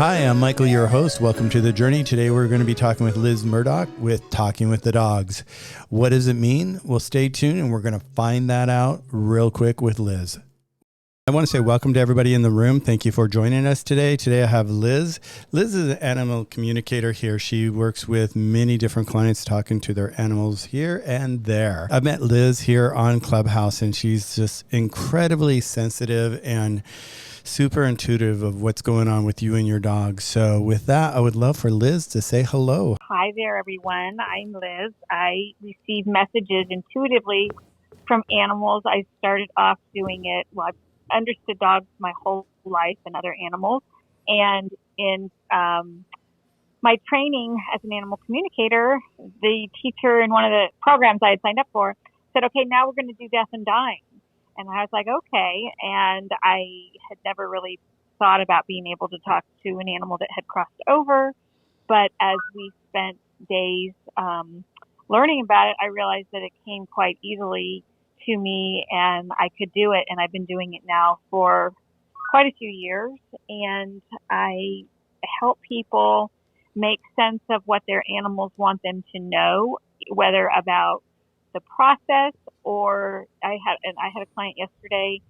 Hi, I'm Michael, your host. Welcome to The Journey. Today we're going to be talking with Liz Murdoch with Talking with the Dogs. What does it mean? Well, stay tuned and we're going to find that out real quick with Liz. I want to say welcome to everybody in the room. Thank you for joining us today. Today I have Liz. Liz is an animal communicator here. She works with many different clients talking to their animals here and there. I met Liz here on Clubhouse and she's just incredibly sensitive and super intuitive of what's going on with you and your dog. So with that, I would love for Liz to say hello. Hi there, everyone. I'm Liz. I receive messages intuitively from animals. I started off doing it. Well, I've understood dogs my whole life and other animals. And in my training as an animal communicator, the teacher in one of the programs I had signed up for said, okay, now we're going to do death and dying. And I was like, okay. And I had never really thought about being able to talk to an animal that had crossed over. But as we spent days learning about it, I realized that it came quite easily to me and I could do it. And I've been doing it now for quite a few years. And I help people make sense of what their animals want them to know, whether about the process or I had a client yesterday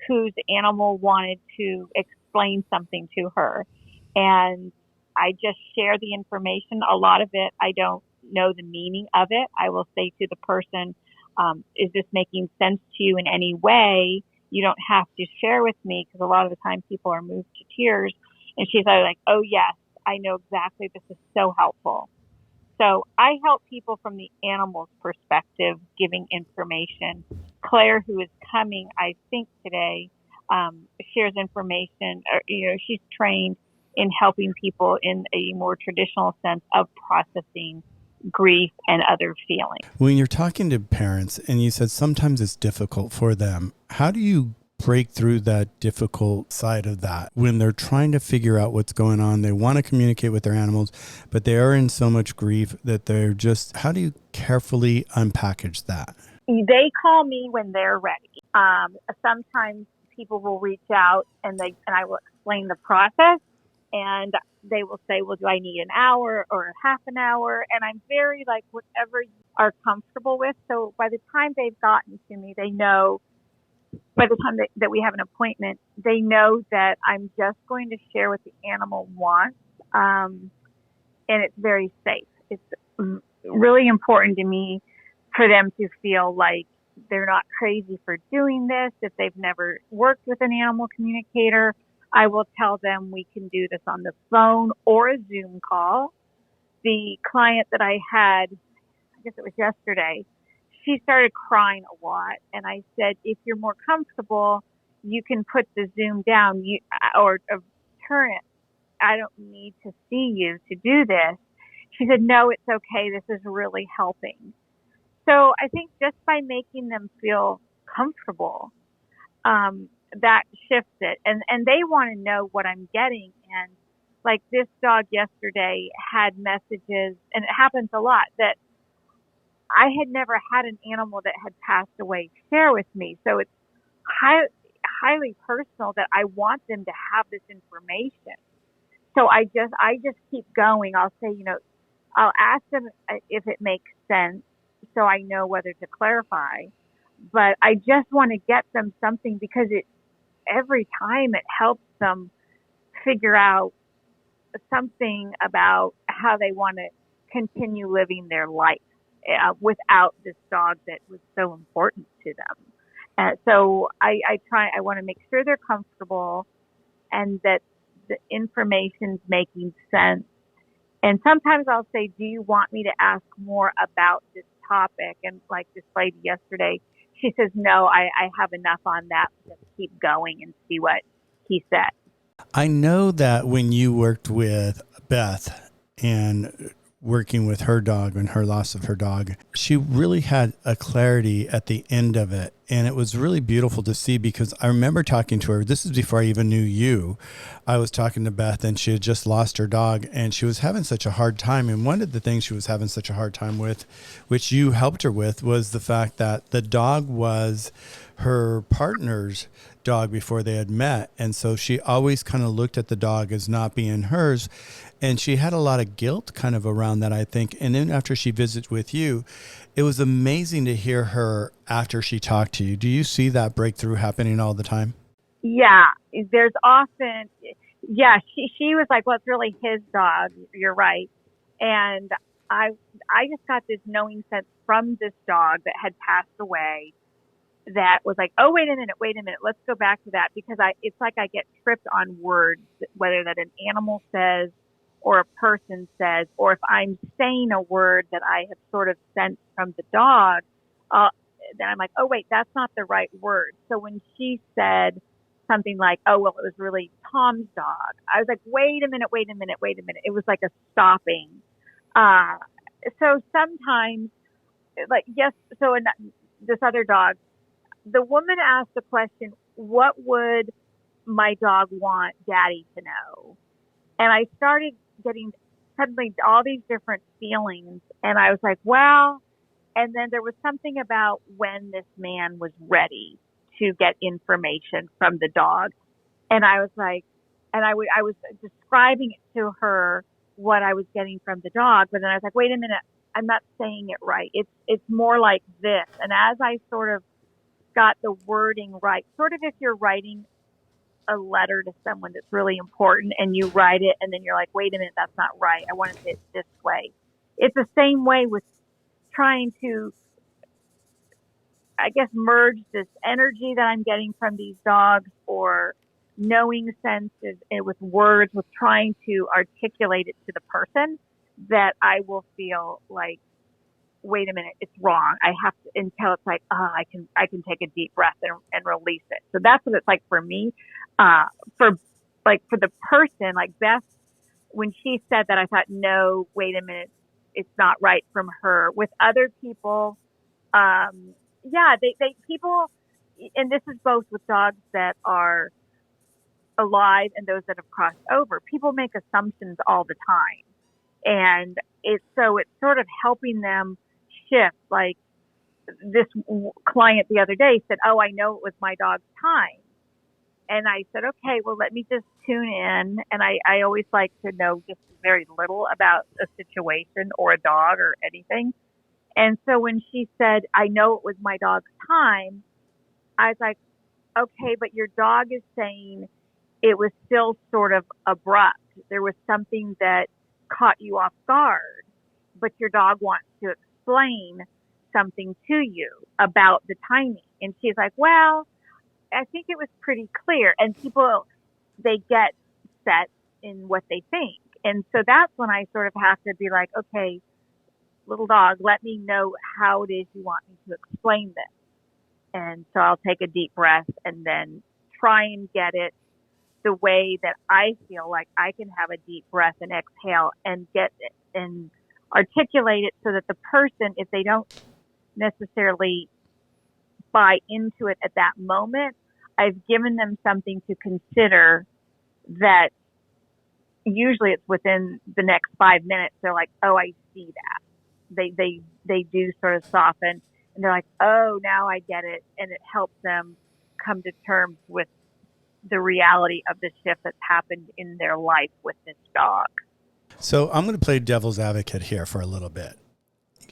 whose animal wanted to explain something to her. And I just share the information. A lot of it, I don't know the meaning of it. I will say to the person, is this making sense to you in any way? You don't have to share with me because a lot of the time people are moved to tears. And she's like, oh, yes, I know exactly. This is so helpful. So I help people from the animal's perspective, giving information. Claire, who is coming, I think today, shares information. She's trained in helping people in a more traditional sense of processing grief and other feelings. When you're talking to parents and you said sometimes it's difficult for them, how do you break through that difficult side of that when they're trying to figure out what's going on? They want to communicate with their animals, but they are in so much grief that they're just, how do you carefully unpackage that? They call me when they're ready. Sometimes people will reach out and I will explain the process and they will say, well, do I need an hour or half an hour? And I'm very whatever you are comfortable with. So by the time they've gotten to me, they know by the time that we have an appointment, they know that I'm just going to share what the animal wants. And it's very safe. It's really important to me for them to feel like they're not crazy for doing this. If they've never worked with an animal communicator, I will tell them we can do this on the phone or a Zoom call. The client that I had, I guess it was yesterday, she started crying a lot. And I said, if you're more comfortable, you can put the Zoom down or turn it. I don't need to see you to do this. She said, no, it's okay. This is really helping. So I think just by making them feel comfortable, that shifts it. And they want to know what I'm getting. And like this dog yesterday had messages, and it happens a lot, that I had never had an animal that had passed away share with me. So it's highly personal that I want them to have this information. So I just keep going. I'll say, I'll ask them if it makes sense so I know whether to clarify. But I just want to get them something because every time it helps them figure out something about how they want to continue living their life. Without this dog that was so important to them. So I want to make sure they're comfortable and that the information's making sense. And sometimes I'll say, do you want me to ask more about this topic? And like this lady yesterday, she says, no, I have enough on that. Just keep going and see what he said. I know that when you worked with Beth and working with her dog and her loss of her dog, she really had a clarity at the end of it. And it was really beautiful to see because I remember talking to her. This is before I even knew you. I was talking to Beth and she had just lost her dog and she was having such a hard time. And one of the things she was having such a hard time with, which you helped her with, was the fact that the dog was her partner's dog before they had met. And so she always kind of looked at the dog as not being hers. And she had a lot of guilt kind of around that, I think. And then after she visited with you, it was amazing to hear her after she talked to you. Do you see that breakthrough happening all the time? Yeah, there's often, yeah, she was like, well, it's really his dog. You're right. And I just got this knowing sense from this dog that had passed away that was like, oh, wait a minute, let's go back to that, because it's like I get tripped on words, whether that an animal says or a person says, or if I'm saying a word that I have sort of sensed from the dog, then I'm like, oh, wait, that's not the right word. So when she said something like, oh, well, it was really Tom's dog, I was like, wait a minute. It was like a stopping. So sometimes, like, yes, so in this other dog, the woman asked the question, what would my dog want Daddy to know? And I started getting suddenly all these different feelings. And I was like, well, and then there was something about when this man was ready to get information from the dog. And I was like, and I was describing it to her, what I was getting from the dog. But then I was like, wait a minute, I'm not saying it right. It's more like this. And as I sort of got the wording right, sort of if you're writing a letter to someone that's really important and you write it and then you're like, wait a minute, that's not right. I want to say it this way. It's the same way with trying to, I guess, merge this energy that I'm getting from these dogs or knowing senses with words, with trying to articulate it to the person, that I will feel like, wait a minute, it's wrong. I have to, until it's like, I can take a deep breath and release it. So that's what it's like for me. For the person, like Beth, when she said that, I thought, no, wait a minute, it's not right from her. With other people, people, and this is both with dogs that are alive and those that have crossed over, people make assumptions all the time. And it's sort of helping them shift. Like this client the other day said, oh, I know it was my dog's time. And I said, okay, well, let me just tune in. And I always like to know just very little about a situation or a dog or anything. And so when she said, I know it was my dog's time, I was like, okay, but your dog is saying it was still sort of abrupt. There was something that caught you off guard, but your dog wants to explain something to you about the timing. And she's like, well, I think it was pretty clear. And people, they get set in what they think. And so that's when I sort of have to be like, okay, little dog, let me know how it is you want me to explain this. And so I'll take a deep breath and then try and get it the way that I feel like I can have a deep breath and exhale and get it and articulate it so that the person, if they don't necessarily buy into it at that moment, I've given them something to consider that usually it's within the next 5 minutes. They're like, oh, I see that. They do sort of soften and they're like, oh, now I get it. And it helps them come to terms with the reality of the shift that's happened in their life with this dog. So I'm going to play devil's advocate here for a little bit.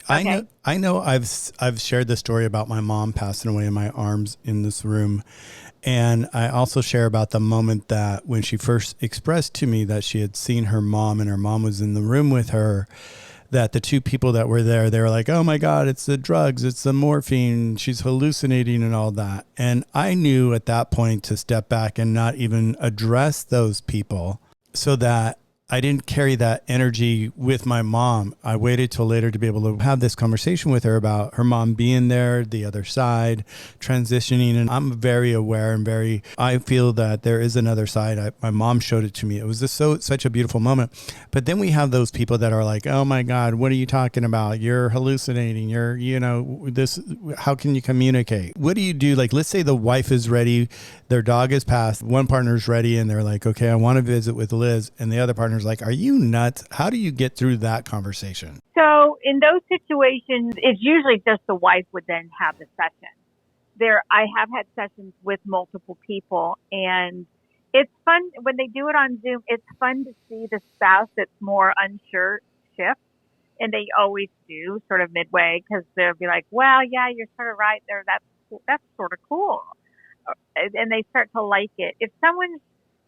Okay. I know I've shared the story about my mom passing away in my arms in this room. And I also share about the moment that when she first expressed to me that she had seen her mom and her mom was in the room with her, that the two people that were there, they were like, oh my God, it's the drugs, it's the morphine, she's hallucinating and all that. And I knew at that point to step back and not even address those people so that I didn't carry that energy with my mom. I waited till later to be able to have this conversation with her about her mom being there, the other side, transitioning. And I'm very aware and I feel that there is another side. My mom showed it to me. It was just such a beautiful moment. But then we have those people that are like, oh my God, what are you talking about? You're hallucinating. How can you communicate? What do you do? Like, let's say the wife is ready. Their dog is passed. One partner's ready. And they're like, okay, I want to visit with Liz. And the other partner's like, are you nuts? How do you get through that conversation? So in those situations, it's usually just the wife would then have the session. I have had sessions with multiple people, and it's fun when they do it on Zoom. It's fun to see the spouse that's more unsure shift, and they always do sort of midway, because they'll be like, well, yeah, you're sort of right there. That's sort of cool. And they start to like it. If someone's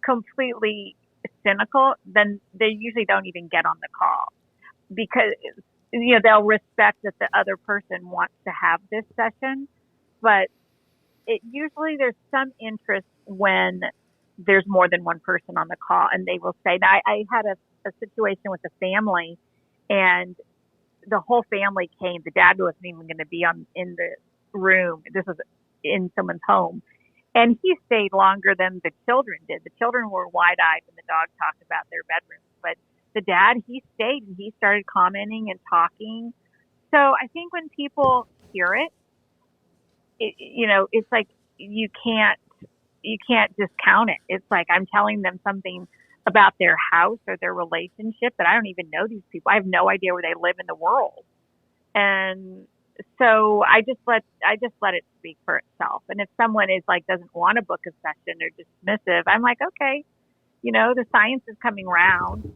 completely cynical, then they usually don't even get on the call, because, they'll respect that the other person wants to have this session, but usually there's some interest when there's more than one person on the call, and they will say that I had a situation with a family, and the whole family came. The dad wasn't even going to be in the room. This was in someone's home, and he stayed longer than the children did. The children were wide-eyed when the dog talked about their bedrooms, but the dad, he stayed, and he started commenting and talking. So I think when people hear it, it's like you can't discount it. It's like I'm telling them something about their house or their relationship that I don't even know these people. I have no idea where they live in the world. And so I just let it speak for itself. And if someone is like, doesn't want to book a session or dismissive, I'm like, okay, the science is coming around.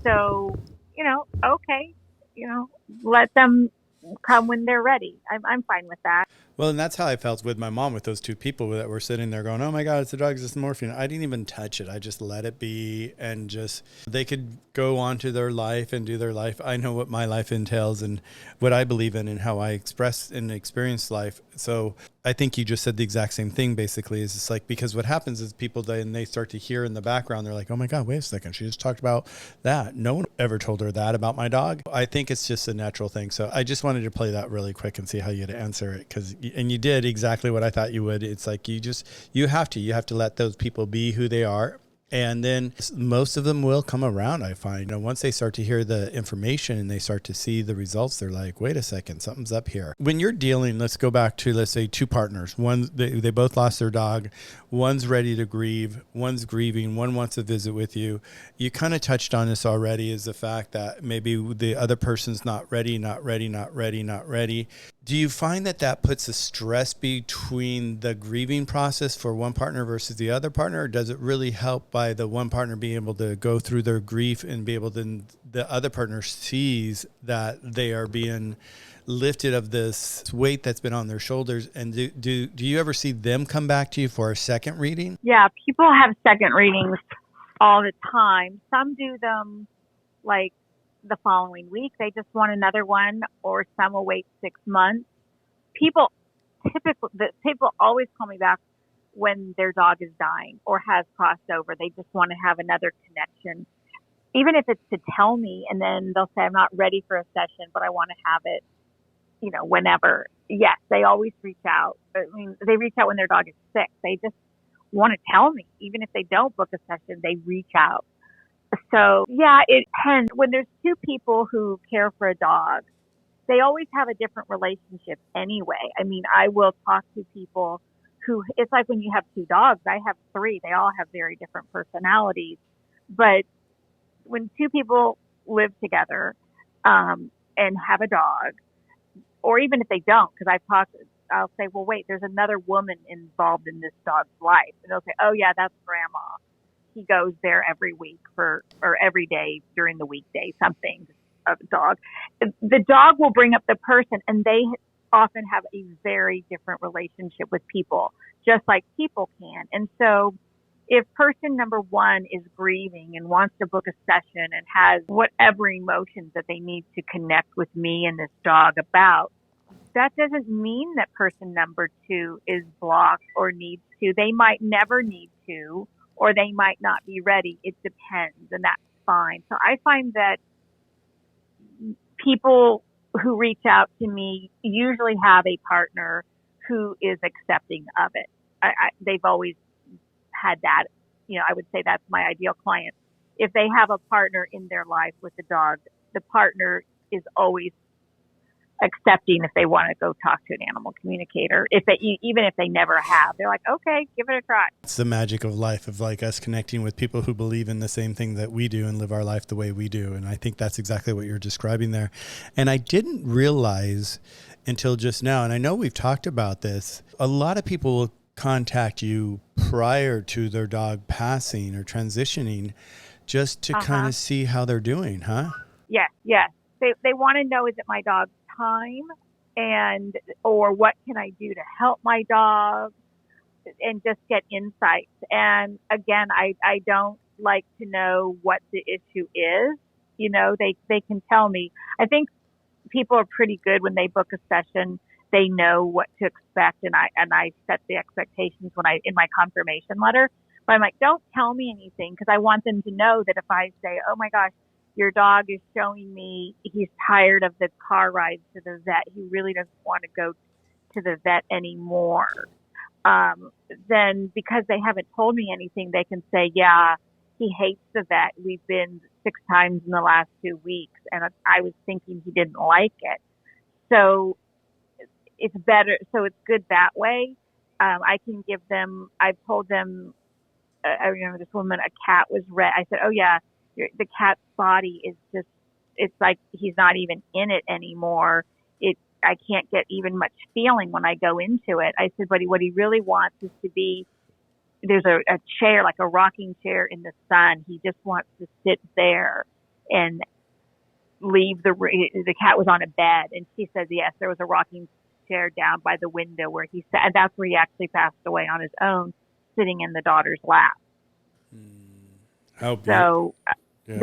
So, okay, let them come when they're ready. I'm fine with that. Well, and that's how I felt with my mom, with those two people that were sitting there going, oh my God, it's the drugs, it's the morphine. I didn't even touch it. I just let it be, and they could go on to their life and do their life. I know what my life entails and what I believe in and how I express and experience life. So I think you just said the exact same thing, basically. Is it's like, because what happens is people, then they start to hear in the background, they're like, oh my God, wait a second, she just talked about that. No one ever told her that about my dog. I think it's just a natural thing. So I just wanted to play that really quick and see how you'd answer it, and you did exactly what I thought you would. It's like you have to let those people be who they are. And then most of them will come around, I find. Once they start to hear the information and they start to see the results, they're like, wait a second, something's up here. When you're dealing, let's go back to, let's say, two partners. One, they both lost their dog. One's ready to grieve. One's grieving. One wants to visit with you. You kind of touched on this already, is the fact that maybe the other person's not ready. Do you find that puts a stress between the grieving process for one partner versus the other partner? Or does it really help by the one partner being able to go through their grief and be able to, the other partner sees that they are being lifted of this weight that's been on their shoulders? And do you ever see them come back to you for a second reading? Yeah, people have second readings all the time. Some do them like the following week. They just want another one, or some will wait 6 months. People always call me back when their dog is dying or has crossed over. They just want to have another connection, even if it's to tell me, and then they'll say, I'm not ready for a session, but I want to have it, whenever. Yes, they always reach out. I mean, they reach out when their dog is sick. They just want to tell me. Even if they don't book a session, they reach out. So, yeah, it depends. When there's two people who care for a dog, they always have a different relationship anyway. I mean, I will talk to people who, it's like when you have two dogs. I have three. They all have very different personalities. But when two people live together and have a dog, or even if they don't, because I'll say, well, wait, there's another woman involved in this dog's life. And they'll say, oh, yeah, that's grandma. He goes there every week or every day during the weekday, something of a dog. The dog will bring up the person, and they often have a very different relationship with people, just like people can. And so if person number one is grieving and wants to book a session and has whatever emotions that they need to connect with me and this dog about, that doesn't mean that person number two is blocked or needs to. They might never need to, or they might not be ready. It depends, and that's fine. So I find that people who reach out to me usually have a partner who is accepting of it. They've always had that. I would say that's my ideal client. If they have a partner in their life with the dog, the partner is always accepting if they want to go talk to an animal communicator. Even if they never have, they're like, okay, give it a try. It's the magic of life, of like us connecting with people who believe in the same thing that we do and live our life the way we do. And I think that's exactly what you're describing there. And I didn't realize until just now. And I know we've talked about this. A lot of people will contact you prior to their dog passing or transitioning just to kind of see how they're doing, huh? Yes, yes. They want to know, is it my dog's time? Or what can I do to help my dog? And just get insights. And again, I don't like to know what the issue is. You know, they can tell me. I think people are pretty good when they book a session. They know what to expect, and I set the expectations in my confirmation letter. But I'm like, don't tell me anything, because I want them to know that if I say, oh my gosh, your dog is showing me he's tired of the car rides to the vet, he really doesn't want to go to the vet anymore. Then because they haven't told me anything, they can say, yeah, he hates the vet. We've been 6 times in the last 2 weeks, and I was thinking he didn't like it. So it's better. So it's good that way. I can give them, I've told them, I remember this woman, a cat was red. I said, oh yeah, the cat's body is just, it's like he's not even in it anymore. I can't get even much feeling when I go into it. I said, but what he really wants is to be, there's a chair, like a rocking chair in the sun. He just wants to sit there and leave the cat was on a bed. And she says, yes, there was a rocking chair down by the window where he sat. And that's where he actually passed away on his own, sitting in the daughter's lap. How beautiful. So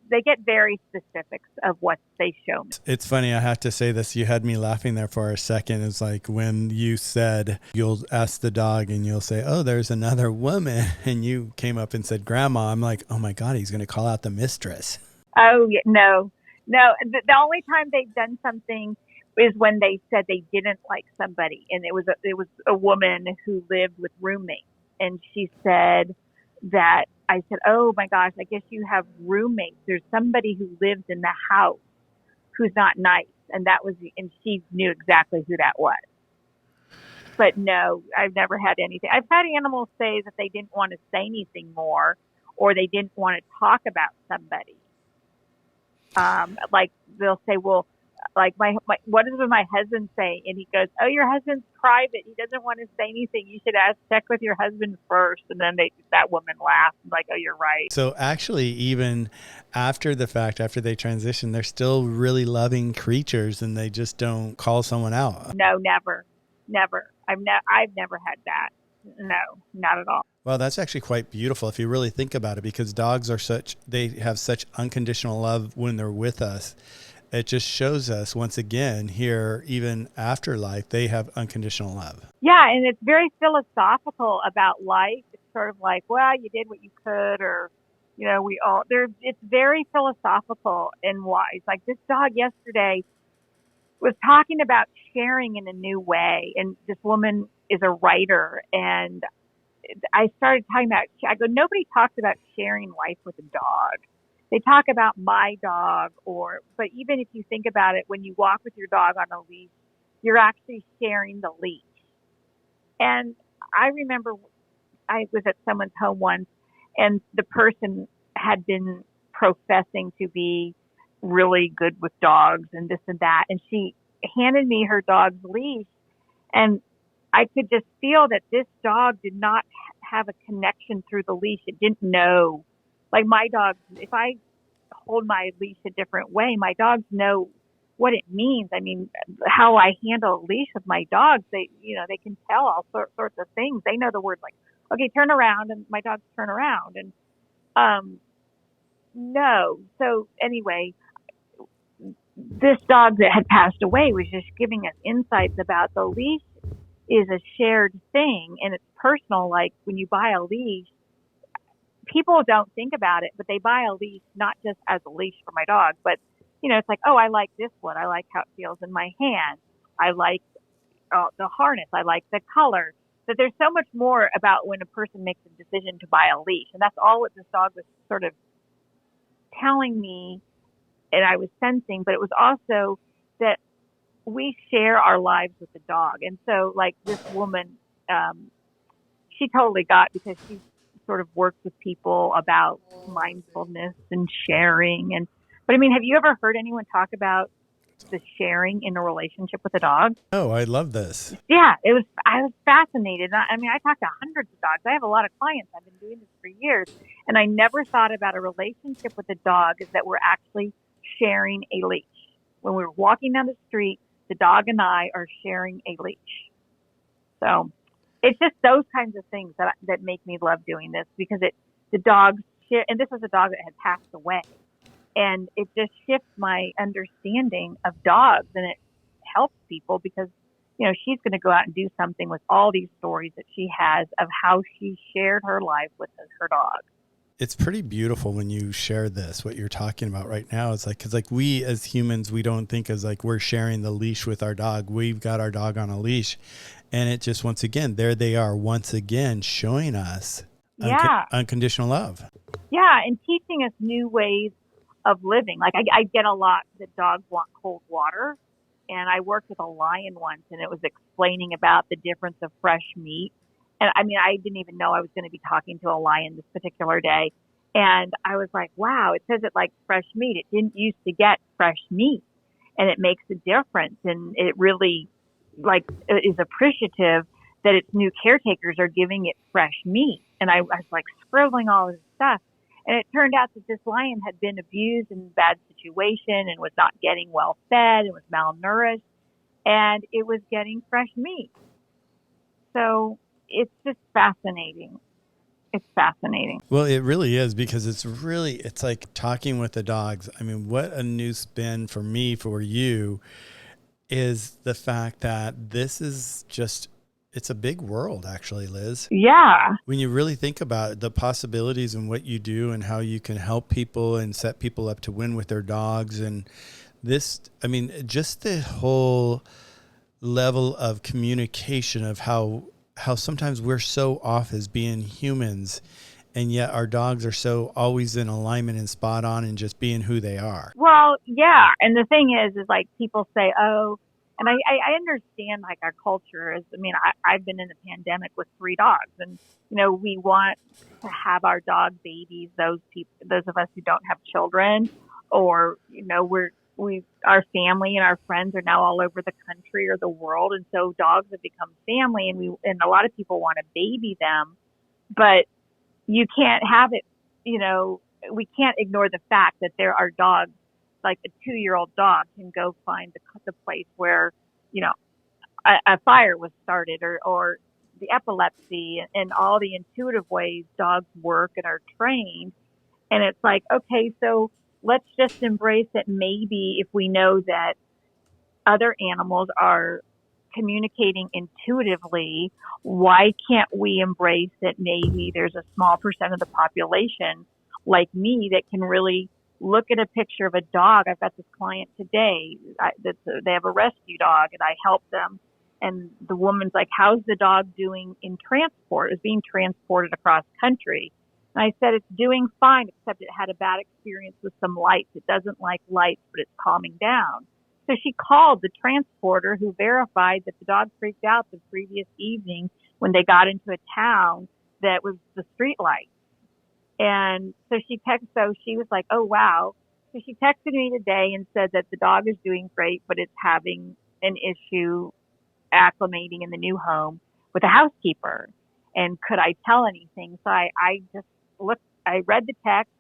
they get very specifics of what they show me. It's funny. I have to say this. You had me laughing there for a second. It's like when you said you'll ask the dog and you'll say, oh, there's another woman. And you came up and said, Grandma. I'm like, oh my God, he's going to call out the mistress. Oh, yeah, no. The only time they've done something is when they said they didn't like somebody. And it was a woman who lived with roommates. And she said that, I said, oh my gosh, I guess you have roommates. There's somebody who lives in the house who's not nice. And and she knew exactly who that was. But no, I've never had anything. I've had animals say that they didn't want to say anything more, or they didn't want to talk about somebody. Like they'll say, well, like what does my husband say? And he goes, oh, your husband's private. He doesn't want to say anything. You should check with your husband first. And then that woman laughed, like, oh, you're right. So actually, even after the fact, after they transition, they're still really loving creatures, and they just don't call someone out. No, never. I've never had that. No, not at all. Well, that's actually quite beautiful if you really think about it, because dogs they have such unconditional love when they're with us. It just shows us once again here, even after life, they have unconditional love. Yeah. And it's very philosophical about life. It's sort of like, well, you did what you could, or, you know, it's very philosophical and wise. Like this dog yesterday was talking about sharing in a new way. And this woman is a writer, and I started talking about, I go, nobody talks about sharing life with a dog. They talk about my dog, but even if you think about it, when you walk with your dog on a leash, you're actually sharing the leash. And I remember I was at someone's home once, and the person had been professing to be really good with dogs and this and that. And she handed me her dog's leash, and I could just feel that this dog did not have a connection through the leash. It didn't know. Like my dogs, if I hold my leash a different way, my dogs know what it means. I mean, how I handle a leash with my dogs, they can tell all sorts of things. They know the word like, okay, turn around, and my dogs turn around. And, no. So anyway, this dog that had passed away was just giving us insights about the leash is a shared thing, and it's personal. Like when you buy a leash, people don't think about it, but they buy a leash not just as a leash for my dog, but it's like, oh, I like this one. I like how it feels in my hand. I like the harness. I like the color. That there's so much more about when a person makes a decision to buy a leash, and that's all what this dog was sort of telling me, and I was sensing. But it was also that we share our lives with the dog, and so like this woman, she totally got, because she sort of works with people about mindfulness and sharing. But I mean, have you ever heard anyone talk about the sharing in a relationship with a dog. Oh, I love this. Yeah, I was fascinated. I mean, I talked to hundreds of dogs. I have a lot of clients. I've been doing this for years. And I never thought about a relationship with a dog is that we're actually sharing a leash. When we're walking down the street, the dog and I are sharing a leash. So it's just those kinds of things that make me love doing this, because the dogs share, and this is a dog that had passed away. And it just shifts my understanding of dogs, and it helps people because, she's going to go out and do something with all these stories that she has of how she shared her life with her dog. It's pretty beautiful when you share this, what you're talking about right now. It's like, 'cause like we as humans, we don't think as like we're sharing the leash with our dog. We've got our dog on a leash, and it just, once again, there they are once again showing us unconditional love. Yeah. And teaching us new ways of living. Like I get a lot that dogs want cold water, and I worked with a lion once, and it was explaining about the difference of fresh meat. And I mean, I didn't even know I was going to be talking to a lion this particular day. And I was like, wow, it says it like fresh meat. It didn't used to get fresh meat, and it makes a difference. And it really is appreciative that its new caretakers are giving it fresh meat. And I was like scribbling all this stuff. And it turned out that this lion had been abused in a bad situation and was not getting well fed and was malnourished, and it was getting fresh meat. So it's just fascinating. It's fascinating. Well, it really is, because it's like talking with the dogs. I mean, what a new spin for me, for you, is the fact that this is just, it's a big world, actually, Liz. Yeah. When you really think about the possibilities and what you do and how you can help people and set people up to win with their dogs. And this, I mean, just the whole level of communication of how sometimes we're so off as being humans, and yet our dogs are so always in alignment and spot on and just being who they are. Well, yeah. And the thing is like people say, oh, and I understand like our culture is, I mean, I've been in a pandemic with 3 dogs, and, we want to have our dog babies, those of us who don't have children, or, our family and our friends are now all over the country or the world. And so dogs have become family, and a lot of people want to baby them, but you can't have it, we can't ignore the fact that there are dogs, like a 2-year-old dog can go find the place where, a fire was started, or the epilepsy and all the intuitive ways dogs work and are trained. And it's like, okay, so let's just embrace it. Maybe if we know that other animals are communicating intuitively, why can't we embrace that maybe there's a small percent of the population like me that can really look at a picture of a dog. I've got this client today they have a rescue dog, and I help them. And the woman's like, how's the dog doing in transport? It was being transported across country. And I said, it's doing fine, except it had a bad experience with some lights. It doesn't like lights, but it's calming down. So she called the transporter, who verified that the dog freaked out the previous evening when they got into a town that was the street light. And so she was like, oh, wow. So she texted me today and said that the dog is doing great, but it's having an issue acclimating in the new home with a housekeeper. And could I tell anything? So I just looked, I read the text,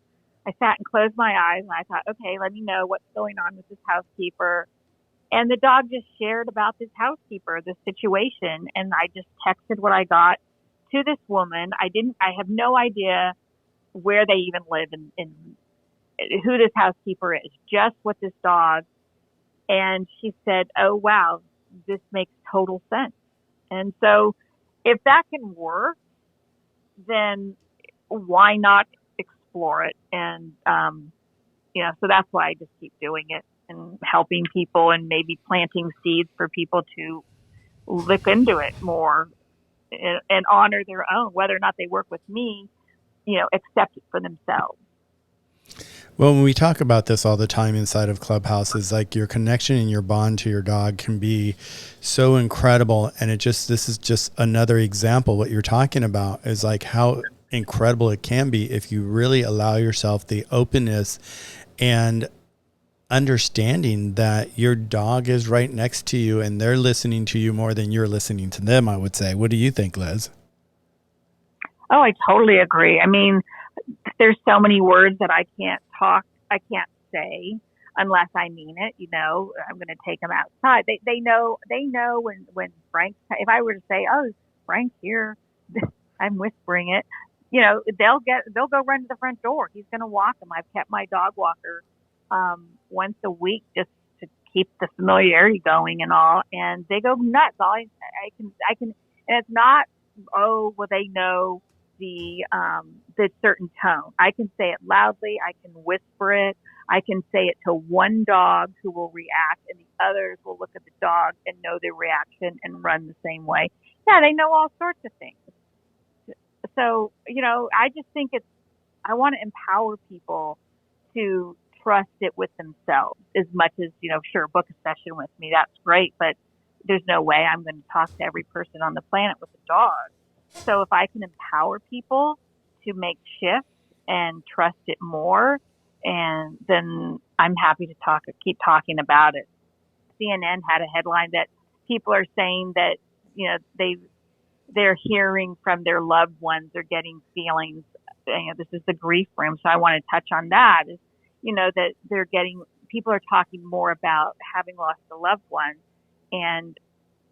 I sat and closed my eyes, and I thought, okay, let me know what's going on with this housekeeper. And the dog just shared about this housekeeper, this situation. And I just texted what I got to this woman. I have no idea where they even live and who this housekeeper is, just with this dog. And she said, oh, wow, this makes total sense. And so if that can work, then why not explore it? And, so that's why I just keep doing it and helping people and maybe planting seeds for people to look into it more and honor their own, whether or not they work with me, accept it for themselves. Well, when we talk about this all the time inside of Clubhouses, like your connection and your bond to your dog can be so incredible. And this is just another example. What you're talking about is like how incredible it can be if you really allow yourself the openness and understanding that your dog is right next to you and they're listening to you more than you're listening to them, I would say. What do you think, Liz? Oh, I totally agree. I mean, there's so many words that I can't say unless I mean it. I'm going to take them outside. They know when Frank's, if I were to say, oh, Frank's here, I'm whispering it, they'll go run to the front door. He's going to walk them. I've kept my dog walker, once a week just to keep the familiarity going and all. And they go nuts. I can, and it's not, oh, well, they know the certain tone. I can say it loudly. I can whisper it. I can say it to one dog who will react, and the others will look at the dog and know their reaction and run the same way. Yeah, they know all sorts of things. So, I just think I want to empower people to trust it with themselves as much as, sure, book a session with me. That's great. But there's no way I'm going to talk to every person on the planet with a dog. So if I can empower people to make shifts and trust it more, and then I'm happy to keep talking about it. CNN had a headline that people are saying that, they're hearing from their loved ones, they're getting feelings. This is the grief room. So I want to touch on that is, that people are talking more about having lost a loved one and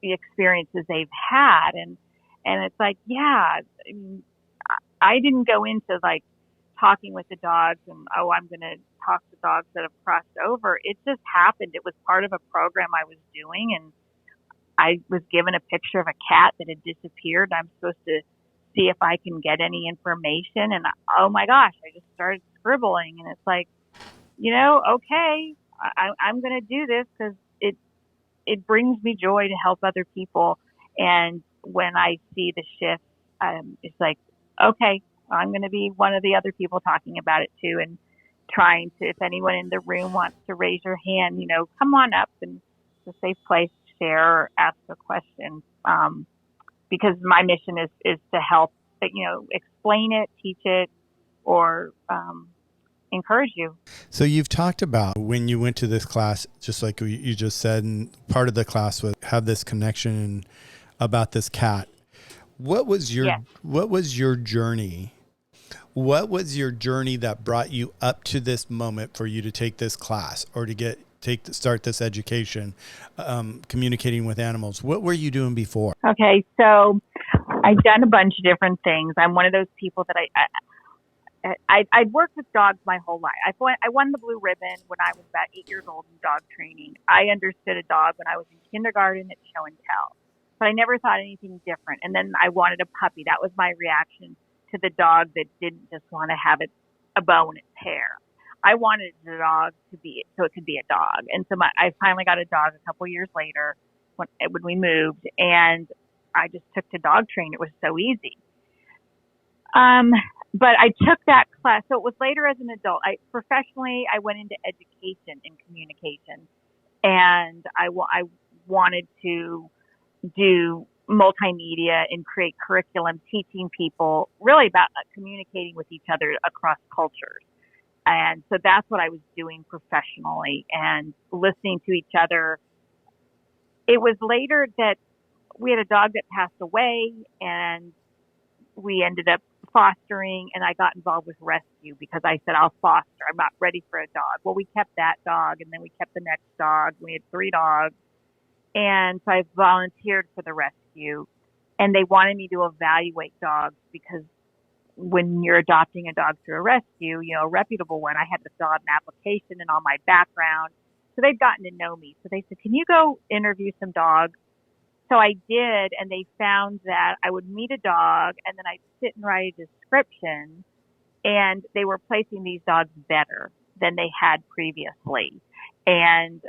the experiences they've had. And it's like, yeah, I didn't go into like talking with the dogs and, oh, I'm going to talk to dogs that have crossed over. It just happened. It was part of a program I was doing, and I was given a picture of a cat that had disappeared. I'm supposed to see if I can get any information. And oh my gosh, I just started scribbling, and it's like, okay, I'm going to do this because it brings me joy to help other people. And when I see the shift, it's like, okay, I'm going to be one of the other people talking about it too, and trying to, if anyone in the room wants to raise your hand, come on up, and it's a safe place to share or ask a question. Because my mission is to help, explain it, teach it, or encourage you. So you've talked about when you went to this class, just like you just said, and part of the class was have this connection about this cat. What was your journey? What was your journey that brought you up to this moment for you to take this class or to start this education, communicating with animals? What were you doing before? Okay, so I've done a bunch of different things. I'm one of those people that I'd worked with dogs my whole life. I won the blue ribbon when I was about 8 years old in dog training. I understood a dog when I was in kindergarten at show and tell, but I never thought anything different. And then I wanted a puppy. That was my reaction to the dog that didn't just want to have a bow in its hair. I wanted the dog so it could be a dog. And so I finally got a dog a couple years later when we moved, and I just took to dog training. It was so easy. But I took that class. So it was later as an adult. Professionally, I went into education and communication, and I wanted to do multimedia and create curriculum teaching people really about communicating with each other across cultures. And so that's what I was doing professionally and listening to each other. It was later that we had a dog that passed away, and we ended up fostering, and I got involved with rescue because I said, I'll foster. I'm not ready for a dog. Well, we kept that dog, and then we kept the next dog. We had 3 dogs. And so I volunteered for the rescue, and they wanted me to evaluate dogs because when you're adopting a dog through a rescue, a reputable one, I had to fill out an application and all my background. So they've gotten to know me. So they said, can you go interview some dogs? So I did, and they found that I would meet a dog, and then I'd sit and write a description, and they were placing these dogs better than they had previously. And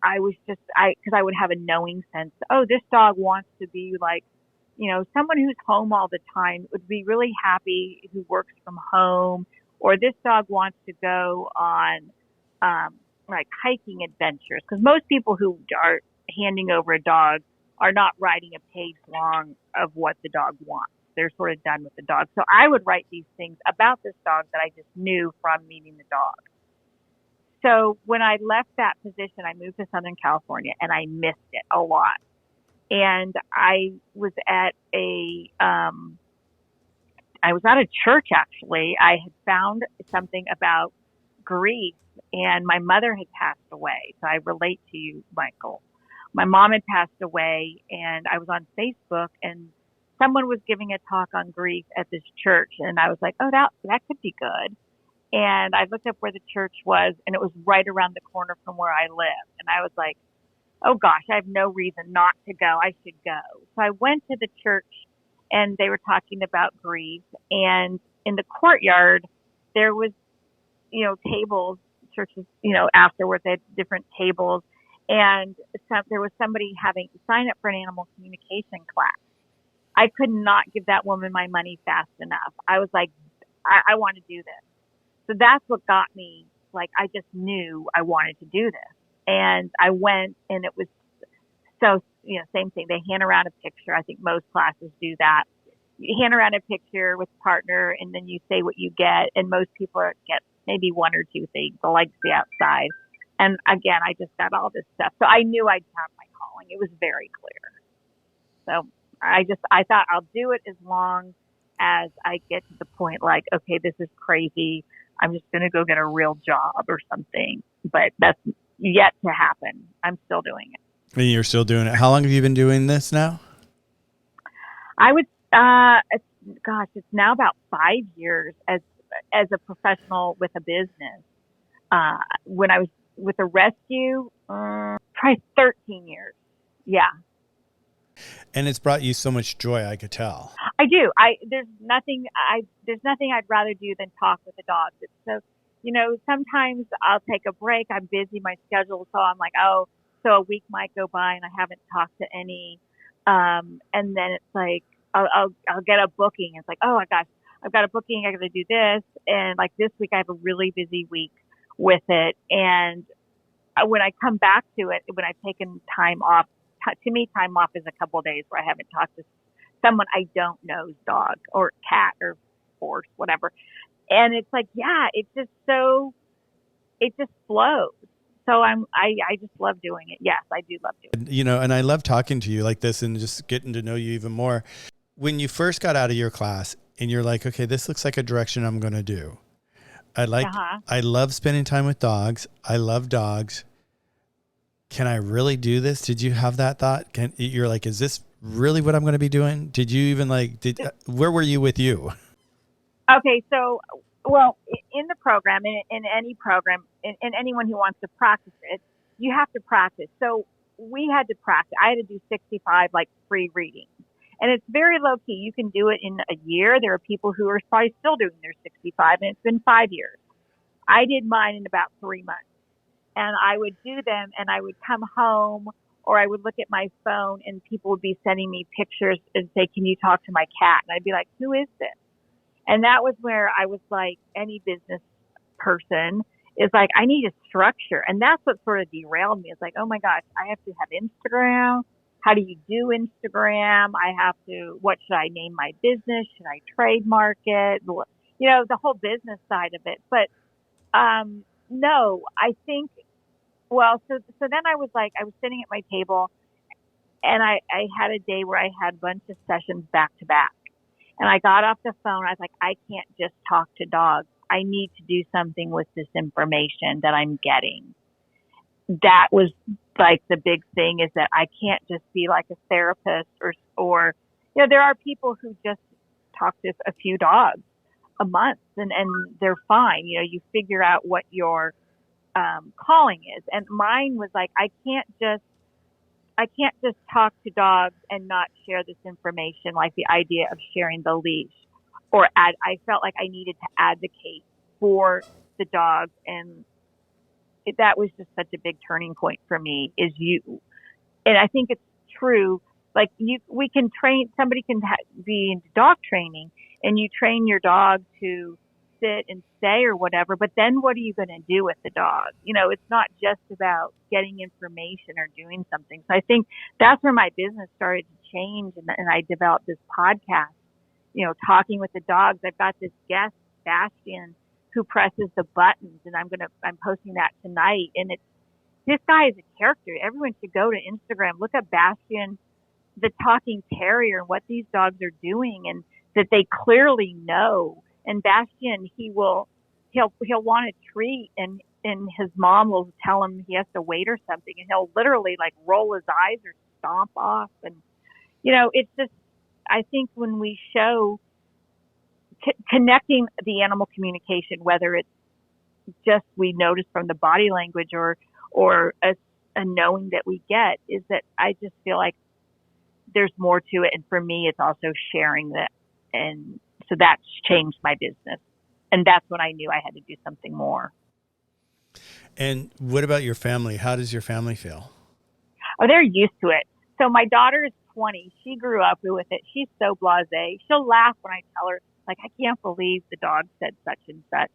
I was because I would have a knowing sense, oh, this dog wants to be like, someone who's home all the time would be really happy who works from home, or this dog wants to go on like hiking adventures. Because most people who are handing over a dog are not writing a page long of what the dog wants. They're sort of done with the dog. So I would write these things about this dog that I just knew from meeting the dog. So when I left that position, I moved to Southern California and I missed it a lot. And I was at a church actually. I had found something about grief, and my mother had passed away. So I relate to you, Michael. My mom had passed away, and I was on Facebook, and someone was giving a talk on grief at this church, and I was like, oh, that could be good. And I looked up where the church was, and it was right around the corner from where I live. And I was like, oh gosh, I have no reason not to go. I should go. So I went to the church, and they were talking about grief. And in the courtyard, there was, tables, churches, afterwards they had different tables. And there was somebody having to sign up for an animal communication class. I could not give that woman my money fast enough. I was like, I want to do this. So that's what got me, like, I just knew I wanted to do this. And I went, and it was so, same thing. They hand around a picture. I think most classes do that. You hand around a picture with a partner, and then you say what you get. And most people get maybe one or two things. They like to be outside. And again, I just got all this stuff. So I knew I'd found my calling. It was very clear. So I thought I'll do it as long as I get to the point like, okay, this is crazy. I'm just going to go get a real job or something. But that's yet to happen. I'm still doing it. And you're still doing it. How long have you been doing this now? I would, it's now about 5 years as a professional with a business. When I was with a rescue, probably 13 years. Yeah. And it's brought you so much joy, I could tell. I do. There's nothing I'd rather do than talk with the dogs. It's so, sometimes I'll take a break. I'm busy, my schedule. So I'm like, so a week might go by and I haven't talked to any. And then it's like, I'll get a booking. It's like, oh my gosh, I've got a booking. I got to do this. And like this week I have a really busy week with it. And when I come back to it, when I've taken time off, to me, time off is a couple of days where I haven't talked to someone I don't know's dog or cat or horse, whatever. And it's like, yeah, it just flows. So I just love doing it. Yes, I do love doing it. And I love talking to you like this and just getting to know you even more. When you first got out of your class and you're like, okay, this looks like a direction I'm going to do. I love spending time with dogs. I love dogs. Can I really do this? Did you have that thought? You're like, is this really what I'm going to be doing? Did you even where were you with you? Okay. So, well, in the program, in any program, in anyone who wants to practice it, you have to practice. So we had to practice. I had to do 65 free readings, and it's very low key. You can do it in a year. There are people who are probably still doing their 65, and it's been 5 years. I did mine in about 3 months. And I would do them, and I would come home, or I would look at my phone, and people would be sending me pictures and say, can you talk to my cat? And I'd be like, who is this? And that was where I was like, any business person is like, I need a structure. And that's what sort of derailed me. It's like, oh my gosh, I have to have Instagram. How do you do Instagram? What should I name my business? Should I trademark it? The whole business side of it. But, no, I think, so then I was sitting at my table, and I had a day where I had a bunch of sessions back to back, and I got off the phone. I was like, I can't just talk to dogs. I need to do something with this information that I'm getting. That was like the big thing, is that I can't just be like a therapist or, there are people who just talk to a few dogs a month and they're fine. You figure out what your calling is. And mine was like, I can't just talk to dogs and not share this information, like the idea of sharing the leash I felt like I needed to advocate for the dogs. And that was just such a big turning point for me and I think it's true. Like we can train, somebody can be into dog training, and you train your dog to sit and stay or whatever, but then what are you going to do with the dog? It's not just about getting information or doing something. So I think that's where my business started to change, and I developed this podcast, talking with the dogs. I've got this guest, Bastian, who presses the buttons, and I'm posting that tonight. And this guy is a character. Everyone should go to Instagram, look up Bastion, the talking terrier, and what these dogs are doing, and that they clearly know. And Bastion, he'll want a treat, and his mom will tell him he has to wait or something, and he'll literally like roll his eyes or stomp off. And it's just, I think when we show connecting the animal communication, whether it's just we notice from the body language or a knowing that we get, is that I just feel like there's more to it. And for me, it's also sharing that. And so that's changed my business. And that's when I knew I had to do something more. And what about your family? How does your family feel? Oh, they're used to it. So my daughter is 20. She grew up with it. She's so blasé. She'll laugh when I tell her, like, I can't believe the dog said such and such.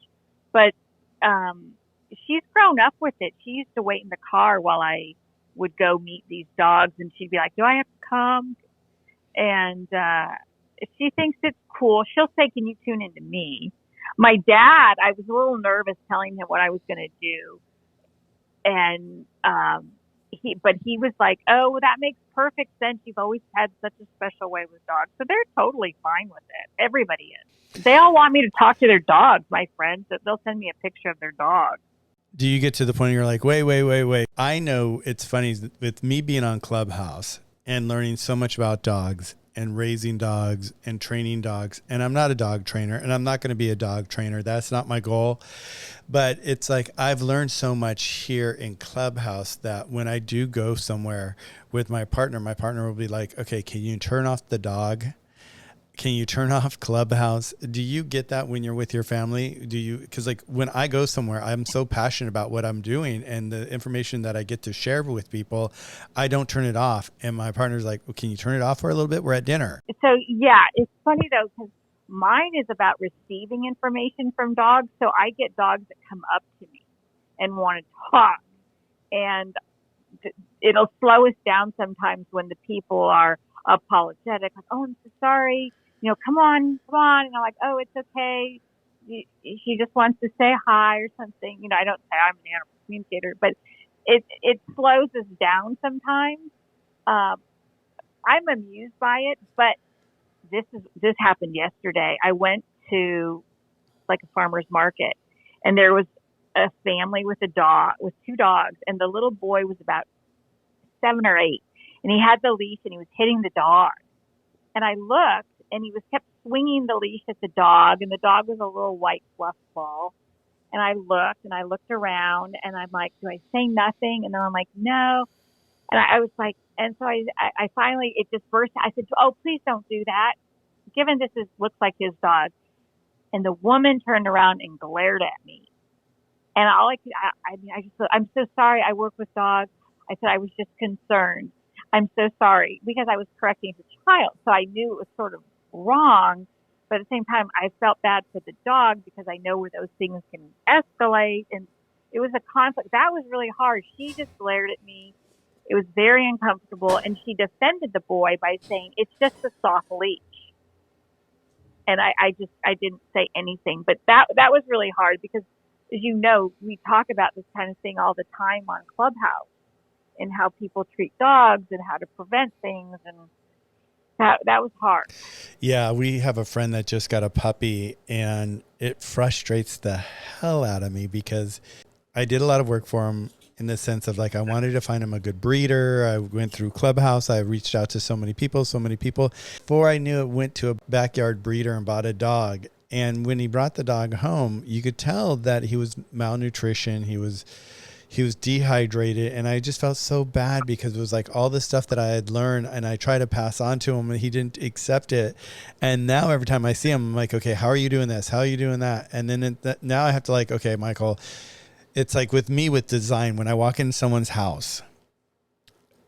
But she's grown up with it. She used to wait in the car while I would go meet these dogs, and she'd be like, do I have to come? And if she thinks it's cool, she'll say, can you tune into me? My dad, I was a little nervous telling him what I was going to do. And he was like, oh, well, that makes perfect sense. You've always had such a special way with dogs. So they're totally fine with it. Everybody is. They all want me to talk to their dogs, my friends. They'll send me a picture of their dog. Do you get to the point where you're like, wait. I know it's funny with me being on Clubhouse and learning so much about dogs and raising dogs and training dogs. And I'm not a dog trainer, and I'm not going to be a dog trainer. That's not my goal. But it's like I've learned so much here in Clubhouse that when I do go somewhere with my partner will be like, okay, can you turn off the dog? Can you turn off Clubhouse? Do you get that when you're with your family? Do you? Because like when I go somewhere, I'm so passionate about what I'm doing and the information that I get to share with people. I don't turn it off. And my partner's like, well, can you turn it off for a little bit? We're at dinner. So yeah, it's funny though, because mine is about receiving information from dogs. So I get dogs that come up to me and want to talk. And it'll slow us down sometimes when the people are apologetic. Like, oh, I'm so sorry. Come on. And I'm like, oh, it's okay. She just wants to say hi or something. I don't say I'm an animal communicator, but it slows us down sometimes. I'm amused by it, but this happened yesterday. I went to like a farmer's market, and there was a family with two dogs, and the little boy was about 7 or 8, and he had the leash and he was hitting the dog. And I looked, and he kept swinging the leash at the dog, and the dog was a little white fluff ball. And I looked around, and I'm like, do I say nothing? And then I'm like, no. And I was like, and so I finally, it just burst. I said, oh, please don't do that, given looks like his dog. And the woman turned around and glared at me. And I'm so sorry. I work with dogs. I said, I was just concerned. I'm so sorry, because I was correcting the child. So I knew it was sort of wrong, but at the same time, I felt bad for the dog because I know where those things can escalate. And it was a conflict. That was really hard. She just glared at me. It was very uncomfortable. And she defended the boy by saying, it's just a soft leash. And I didn't say anything, but that was really hard because, as you know, we talk about this kind of thing all the time on Clubhouse and how people treat dogs and how to prevent things. And that was hard. Yeah, we have a friend that just got a puppy, and it frustrates the hell out of me because I did a lot of work for him in the sense of like I wanted to find him a good breeder. I went through Clubhouse. I reached out to so many people. Before I knew it, went to a backyard breeder and bought a dog. And when he brought the dog home, you could tell that he was malnutrition. He was dehydrated, and I just felt so bad because it was like all the stuff that I had learned and I tried to pass on to him and he didn't accept it. And now every time I see him, I'm like, okay, how are you doing this? How are you doing that? And then now I have to like, okay, Michael, it's like with me with design, when I walk in someone's house,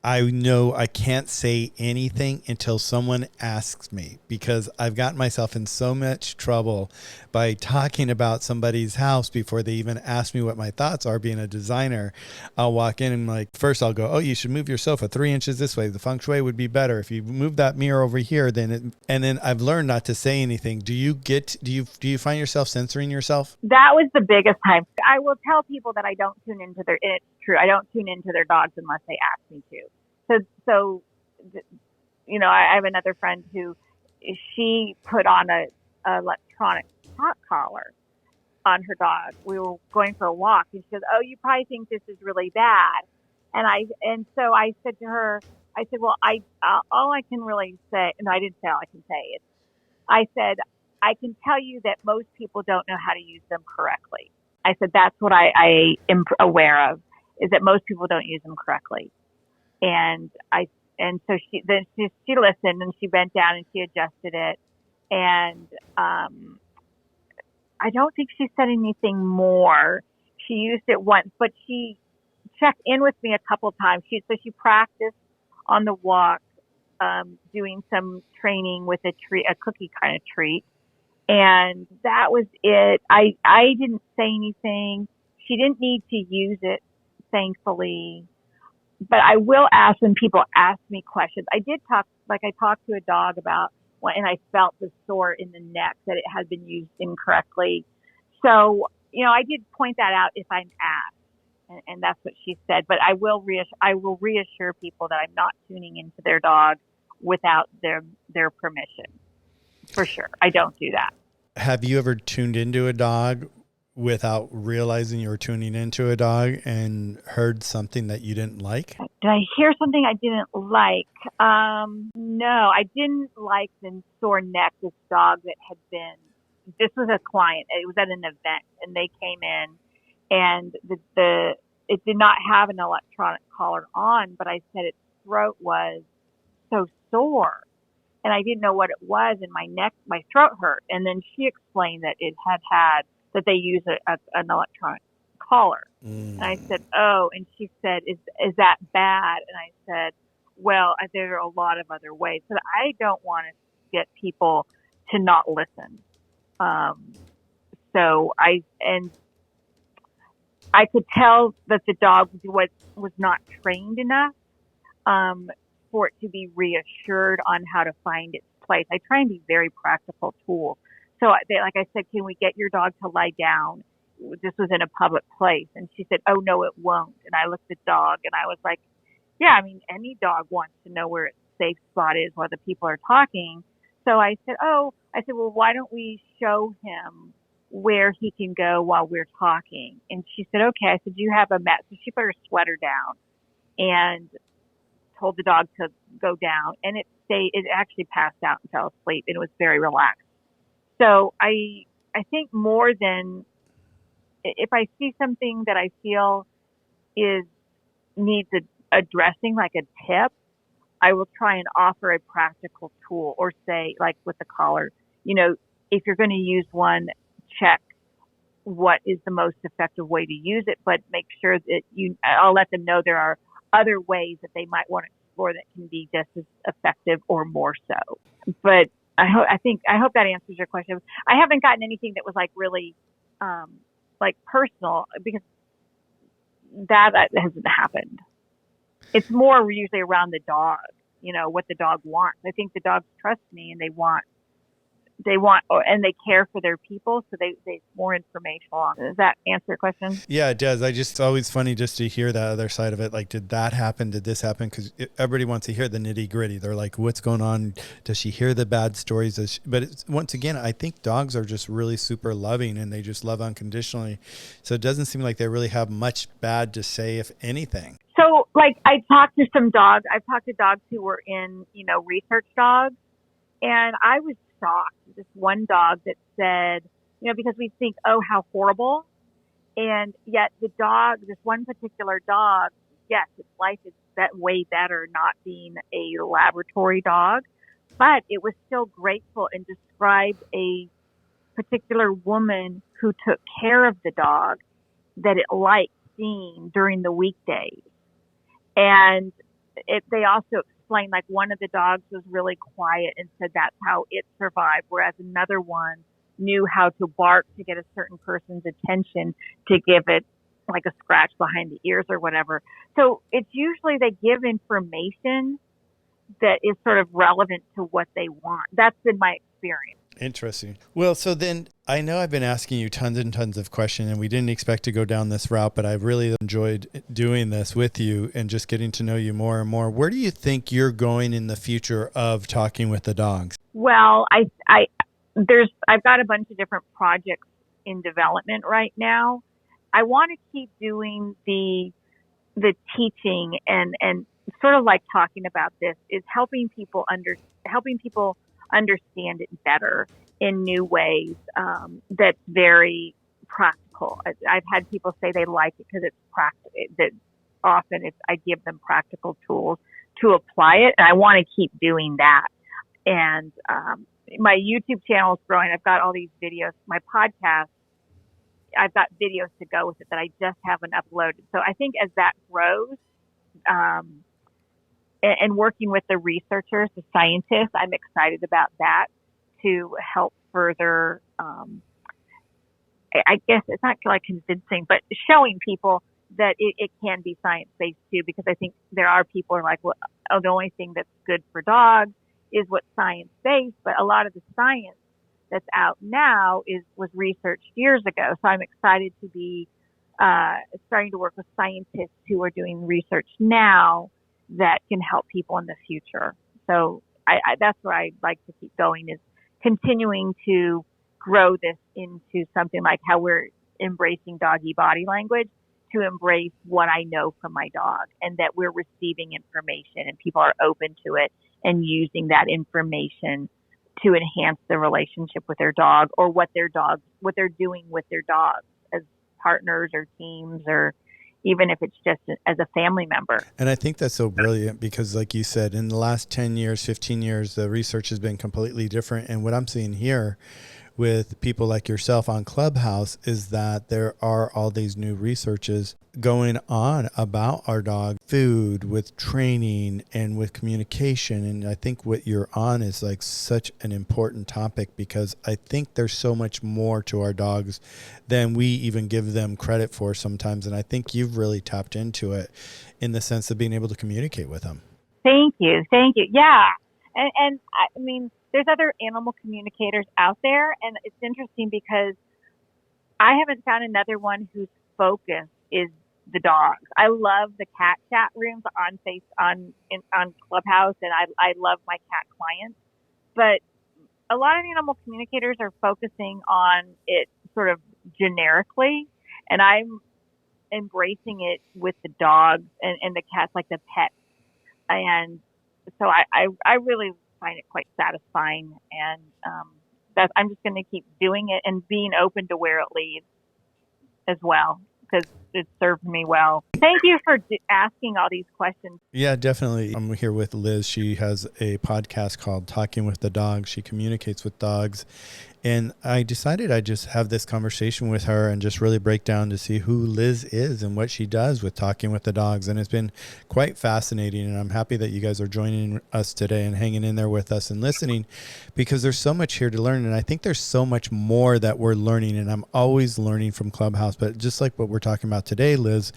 I know I can't say anything until someone asks me, because I've gotten myself in so much trouble by talking about somebody's house before they even ask me what my thoughts are. Being a designer, I'll walk in and like, first I'll go, oh, you should move your sofa 3 inches this way. The feng shui would be better if you move that mirror over here. And then I've learned not to say anything. Do you find yourself censoring yourself? That was the biggest time. I will tell people that I don't tune into their, it's true, I don't tune into their dogs unless they ask me to. So, I have another friend who she put on a electronic shock collar on her dog. We were going for a walk, and she goes, "Oh, you probably think this is really bad." So I said to her, I said, "Well, all I can really say," and I didn't say all I can say is, I said, "I can tell you that most people don't know how to use them correctly." I said, "That's what I am aware of, is that most people don't use them correctly." So she listened, and she bent down and she adjusted it. And, I don't think she said anything more. She used it once, but she checked in with me a couple times. She practiced on the walk, doing some training with a cookie kind of treat. And that was it. I didn't say anything. She didn't need to use it, thankfully. But I will ask when people ask me questions. I talked to a dog about when, and I felt the sore in the neck, that it had been used incorrectly. So, I did point that out if I'm asked, and that's what she said. But I will reassure people that I'm not tuning into their dog without their permission. For sure. I don't do that. Have you ever tuned into a dog without realizing you were tuning into a dog and heard something that you didn't like? Did I hear something I didn't like? No, I didn't like the sore neck. This dog this was a client. It was at an event, and they came in, and it did not have an electronic collar on, but I said its throat was so sore, and I didn't know what it was, and my throat hurt. And then she explained that it that they use an electronic collar. And I said, oh, and she said, is that bad? And I said, well, there are a lot of other ways. So I don't want to get people to not listen. So I could tell that the dog was not trained enough, for it to be reassured on how to find its place. I try and be very practical tools. So like I said, can we get your dog to lie down? This was in a public place. And she said, oh, no, it won't. And I looked at the dog, and I was like, yeah, I mean, any dog wants to know where its safe spot is while the people are talking. So I said, well, why don't we show him where he can go while we're talking? And she said, okay. I said, do you have a mat? So she put her sweater down and told the dog to go down, and it actually passed out and fell asleep, and it was very relaxed. So I think more than, if I see something that I feel needs addressing, like a tip, I will try and offer a practical tool, or say, like with the collar, if you're going to use one, check what is the most effective way to use it, but make sure that I'll let them know there are other ways that they might want to explore that can be just as effective or more so. But I hope that answers your question. I haven't gotten anything that was like really, like personal, because that hasn't happened. It's more usually around the dog, what the dog wants. I think the dogs trust me, and they want, and they care for their people, so they more informational. Does that answer your question? Yeah, it does. It's always funny just to hear that other side of it. Like, did that happen? Did this happen? Because everybody wants to hear the nitty gritty. They're like, what's going on? Does she hear the bad stories? But once again, I think dogs are just really super loving, and they just love unconditionally. So it doesn't seem like they really have much bad to say, if anything. So, like, I've talked to dogs who were in, research dogs, and I was shocked. This one dog that said, because we think, oh, how horrible. And yet this one particular dog, yes, its life is way better not being a laboratory dog, but it was still grateful, and described a particular woman who took care of the dog that it liked seeing during the weekdays. And they also explained, like, one of the dogs was really quiet and said that's how it survived, whereas another one knew how to bark to get a certain person's attention, to give it like a scratch behind the ears or whatever. So it's usually they give information that is sort of relevant to what they want. That's been my experience. Interesting. Well, so then I know I've been asking you tons and tons of questions, and we didn't expect to go down this route, but I've really enjoyed doing this with you and just getting to know you more and more. Where do you think you're going in the future of talking with the dogs? Well, I've got a bunch of different projects in development right now. I want to keep doing the teaching and sort of like talking about this, is helping people understand it better in new ways. That's very practical. I've had people say they like it because it's practical. That often I give them practical tools to apply it, and I want to keep doing that. And my YouTube channel is growing. I've got all these videos. My podcast, I've got videos to go with it that I just haven't uploaded. So I think as that grows, and working with the researchers, the scientists, I'm excited about that to help further, I guess it's not like convincing, but showing people that it can be science-based too, because I think there are people who are like, well, the only thing that's good for dogs is what's science-based, but a lot of the science that's out now was researched years ago. So I'm excited to be starting to work with scientists who are doing research now that can help people in the future. So that's where I'd like to keep going, is continuing to grow this into something like how we're embracing doggy body language, to embrace what I know from my dog, and that we're receiving information and people are open to it and using that information to enhance the relationship with their dog, or what they're doing with their dogs as partners or teams, or even if it's just as a family member. And I think that's so brilliant because, like you said, in the last 10 years, 15 years, the research has been completely different. And what I'm seeing here with people like yourself on Clubhouse is that there are all these new researches going on about our dog food, with training and with communication. And I think what you're on is like such an important topic, because I think there's so much more to our dogs than we even give them credit for sometimes. And I think you've really tapped into it in the sense of being able to communicate with them. Thank you. Yeah. And I mean, there's other animal communicators out there, and it's interesting because I haven't found another one whose focus is the dogs. I love the cat chat rooms on Clubhouse, and I love my cat clients. But a lot of animal communicators are focusing on it sort of generically, and I'm embracing it with the dogs and the cats, like the pets. And so I really find it quite satisfying, and I'm just going to keep doing it and being open to where it leads as well, because it served me well. Thank you for asking all these questions. Yeah, definitely. I'm here with Liz. She has a podcast called Talking with the Dogs. She communicates with dogs. And I decided I'd just have this conversation with her and just really break down to see who Liz is and what she does with Talking with the Dogs. And it's been quite fascinating. And I'm happy that you guys are joining us today and hanging in there with us and listening, because there's so much here to learn. And I think there's so much more that we're learning. And I'm always learning from Clubhouse. But just like what we're talking about today, Liz,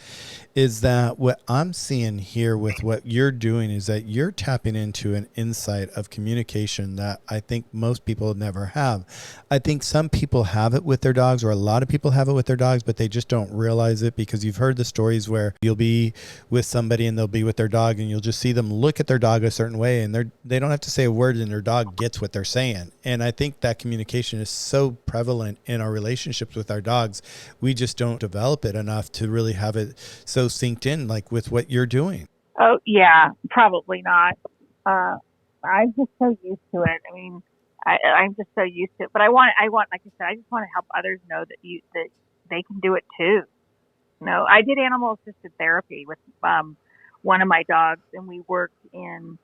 is that what I'm seeing here with what you're doing is that you're tapping into an insight of communication that I think most people never have. I think some people have it with their dogs, or a lot of people have it with their dogs, but they just don't realize it, because you've heard the stories where you'll be with somebody and they'll be with their dog and you'll just see them look at their dog a certain way, and they don't have to say a word and their dog gets what they're saying. And I think that communication is so prevalent in our relationships with our dogs. We just don't develop it enough to really have it so synced in, like with what you're doing. Oh, yeah, probably not. I'm just so used to it. I mean, I'm just so used to it. But I want, like I said, I just want to help others know that they can do it too. You know, I did animal assisted therapy with one of my dogs, and we worked in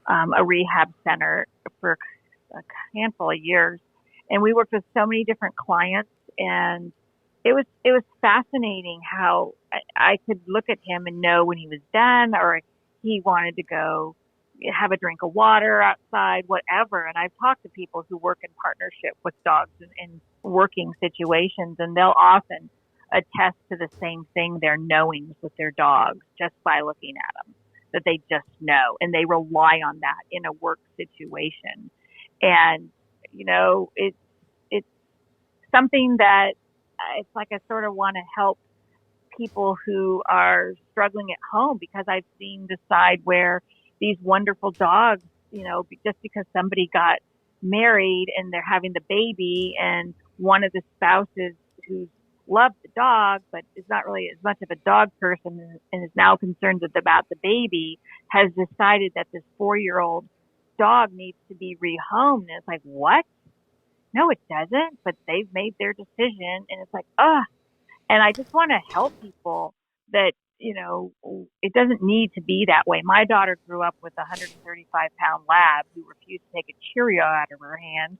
a rehab center for a handful of years, and we worked with so many different clients, and it was fascinating how I could look at him and know when he was done, or he wanted to go have a drink of water outside, whatever. And I've talked to people who work in partnership with dogs in working situations, and they'll often attest to the same thing, their knowings with their dogs, just by looking at them, that they just know, and they rely on that in a work situation. And, it's something that it's like I sort of want to help people who are struggling at home, because I've seen the side where these wonderful dogs, just because somebody got married and they're having the baby, and one of the spouses who loves the dog but is not really as much of a dog person and is now concerned about the baby, has decided that this 4-year-old dog needs to be rehomed. And it's like, what? No, it doesn't. But they've made their decision, and it's like, ugh. And I just want to help people that, it doesn't need to be that way. My daughter grew up with a 135-pound lab who refused to take a Cheerio out of her hand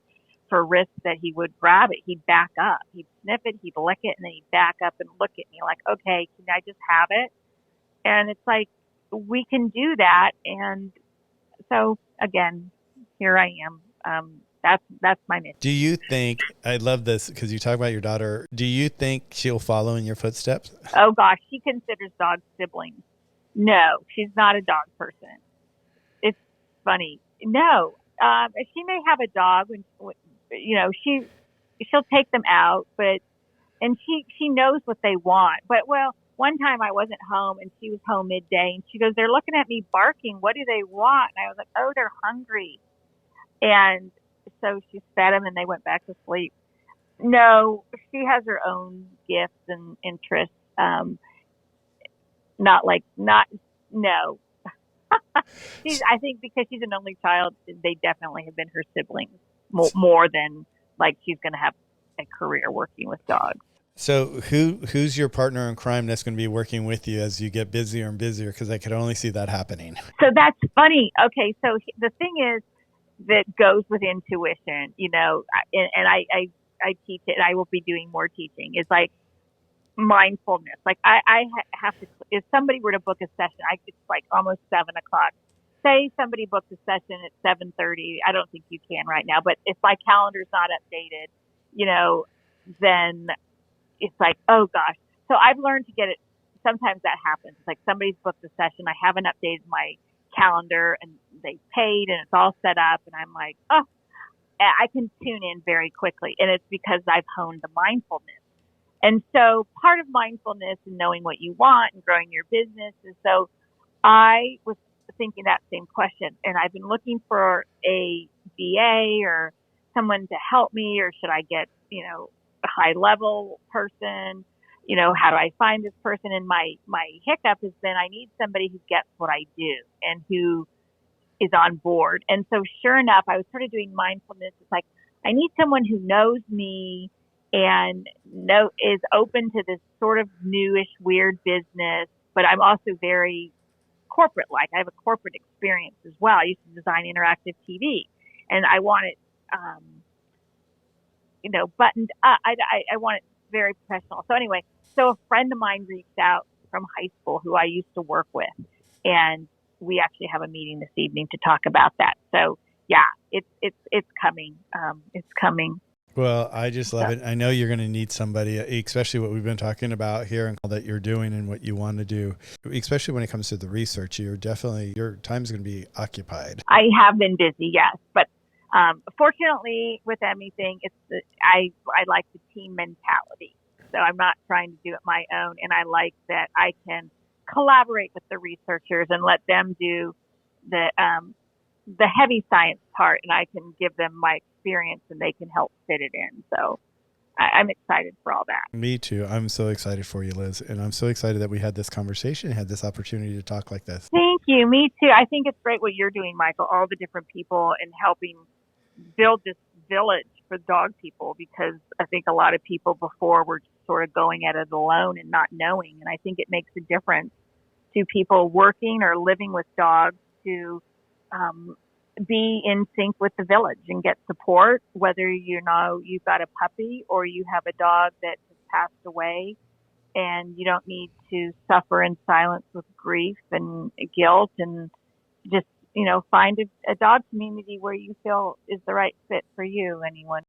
for risk that he would grab it. He'd back up. He'd sniff it, he'd lick it, and then he'd back up and look at me like, okay, can I just have it? And it's like, we can do that. And so, again, here I am. That's my mission. Do you think, I love this because you talk about your daughter, do you think she'll follow in your footsteps? Oh gosh, she considers dogs siblings. No, she's not a dog person. It's funny. No, she may have a dog when she'll take them out, and she knows what they want. But one time I wasn't home and she was home midday, and she goes, they're looking at me barking. What do they want? And I was like, oh, they're hungry. And so she fed them and they went back to sleep. No, she has her own gifts and interests. No. I think because she's an only child, they definitely have been her siblings more than like she's going to have a career working with dogs. So who's your partner in crime that's going to be working with you as you get busier and busier? Because I could only see that happening. So that's funny. Okay, so the thing is that goes with intuition, and I teach it, and I will be doing more teaching, is like mindfulness. Like I have to, if somebody were to book a session, it's like almost 7:00. Say somebody booked a session at 7:30. I don't think you can right now, but if my calendar's not updated, then it's like, oh gosh. So I've learned to get it. Sometimes that happens. It's like somebody's booked a session. I haven't updated my calendar and they paid and it's all set up. And I'm like, oh, I can tune in very quickly. And it's because I've honed the mindfulness. And so part of mindfulness and knowing what you want and growing your business is, so I was thinking that same question, and I've been looking for a VA or someone to help me, or should I get, a high level person? How do I find this person? And my hiccup has been, I need somebody who gets what I do and who is on board. And so sure enough, I was sort of doing mindfulness. It's like, I need someone who knows me and is open to this sort of newish, weird business, but I'm also very corporate-like. I have a corporate experience as well. I used to design interactive TV, and I want it, buttoned up. I want it very professional. So anyway, a friend of mine reached out from high school who I used to work with, and we actually have a meeting this evening to talk about that. So yeah, it's coming. It's coming. Well, I just love it. I know you're going to need somebody, especially what we've been talking about here and all that you're doing and what you want to do, especially when it comes to the research. Your time's going to be occupied. I have been busy, yes. But fortunately, with anything, I like the team mentality. So I'm not trying to do it my own. And I like that I can collaborate with the researchers and let them do the heavy science part, and I can give them my experience and they can help fit it in. So I'm excited for all that. Me too. I'm so excited for you, Liz. And I'm so excited that we had this conversation, had this opportunity to talk like this. Thank you. Me too. I think it's great what you're doing, Michael, all the different people and helping build this village for dog people, because I think a lot of people before were sort of going at it alone and not knowing. And I think it makes a difference to people working or living with dogs to be in sync with the village and get support, whether you've got a puppy or you have a dog that has passed away. and you don't need to suffer in silence with grief and guilt, and just, find a dog community where you feel is the right fit for you, anyone.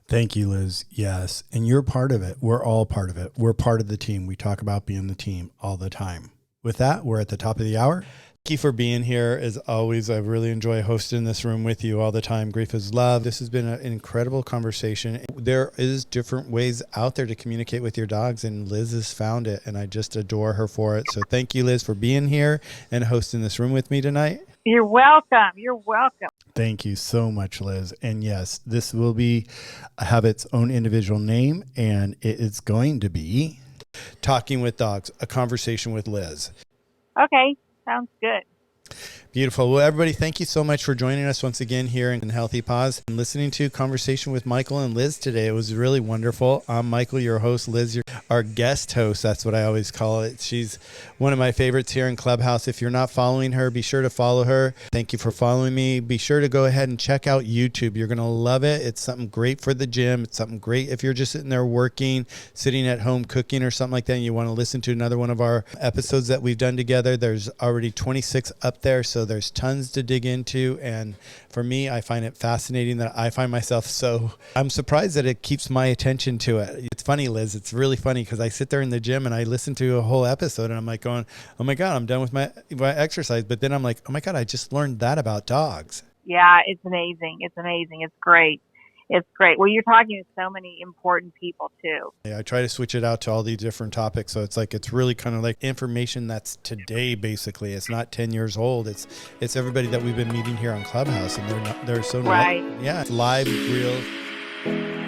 Thank you, Liz. Yes. And you're part of it. We're all part of it. We're part of the team. We talk about being the team all the time. With that, we're at the top of the hour. Thank you for being here. As always, I really enjoy hosting this room with you all the time. Grief is love. This has been an incredible conversation. There is different ways out there to communicate with your dogs, and Liz has found it, and I just adore her for it. So thank you, Liz, for being here and hosting this room with me tonight. You're welcome. You're welcome. Thank you so much, Liz. And yes, this will have its own individual name, and it is going to be Talking with Dogs, a conversation with Liz. Okay. Sounds good. Beautiful. Well, everybody, thank you so much for joining us once again here in Healthy Paws and listening to Conversation with Michael and Liz today. It was really wonderful. I'm Michael, your host. Liz, our guest host. That's what I always call it. She's one of my favorites here in Clubhouse. If you're not following her, be sure to follow her. Thank you for following me. Be sure to go ahead and check out YouTube. You're going to love it. It's something great for the gym. It's something great if you're just sitting there working, sitting at home cooking or something like that, and you want to listen to another one of our episodes that we've done together. There's already 26 up there, so there's tons to dig into. And for me, I find it fascinating that I find myself I'm surprised that it keeps my attention to it. It's funny, Liz. It's really funny because I sit there in the gym and I listen to a whole episode and I'm like going, oh my God, I'm done with my exercise. But then I'm like, oh my God, I just learned that about dogs. Yeah, it's amazing. It's amazing. It's great. It's great. Well, you're talking to so many important people too. Yeah, I try to switch it out to all these different topics. So it's really kind of like information that's today, basically. It's not 10 years old. It's everybody that we've been meeting here on Clubhouse, and they're so right. Yeah, it's live, real.